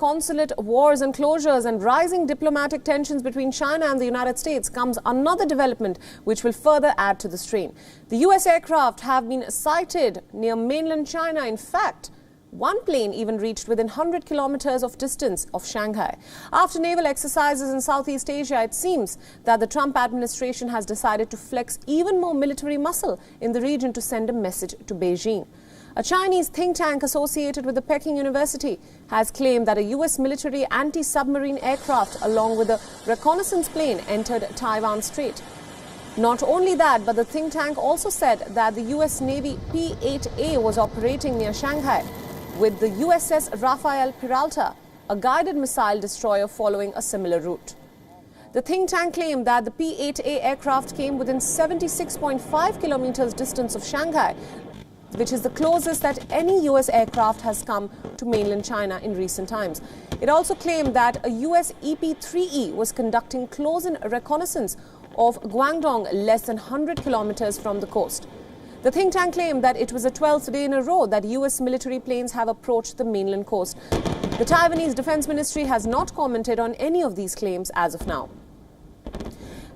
Consulate wars and closures and rising diplomatic tensions between China and the United States comes another development which will further add to the strain. The US aircraft have been sighted near mainland China. In fact, one plane even reached within 100 kilometers of distance of Shanghai. After naval exercises in Southeast Asia, it seems that the Trump administration has decided to flex even more military muscle in the region to send a message to Beijing. A Chinese think tank associated with the Peking University has claimed that a US military anti-submarine aircraft along with a reconnaissance plane entered Taiwan Strait. Not only that, but the think tank also said that the US Navy P-8A was operating near Shanghai with the USS Rafael Peralta, a guided missile destroyer following a similar route. The think tank claimed that the P-8A aircraft came within 76.5 kilometers distance of Shanghai, which is the closest that any US aircraft has come to mainland China in recent times. It also claimed that a US EP-3E was conducting close-in reconnaissance of Guangdong less than 100 kilometers from the coast. The think tank claimed that it was the 12th day in a row that US military planes have approached the mainland coast. The Taiwanese Defense Ministry has not commented on any of these claims as of now.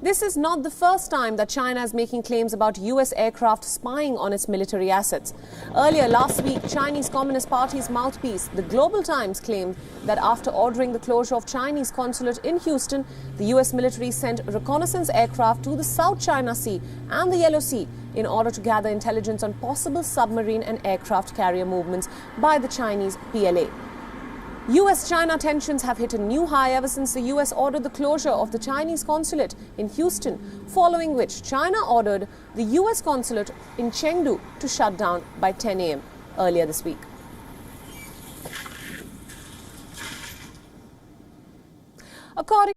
This is not the first time that China is making claims about US aircraft spying on its military assets. Earlier last week, Chinese Communist Party's mouthpiece, the Global Times, claimed that after ordering the closure of Chinese consulate in Houston, the US military sent reconnaissance aircraft to the South China Sea and the Yellow Sea in order to gather intelligence on possible submarine and aircraft carrier movements by the Chinese PLA. US-China tensions have hit a new high ever since the US ordered the closure of the Chinese consulate in Houston, following which China ordered the US consulate in Chengdu to shut down by 10 a.m. earlier this week. According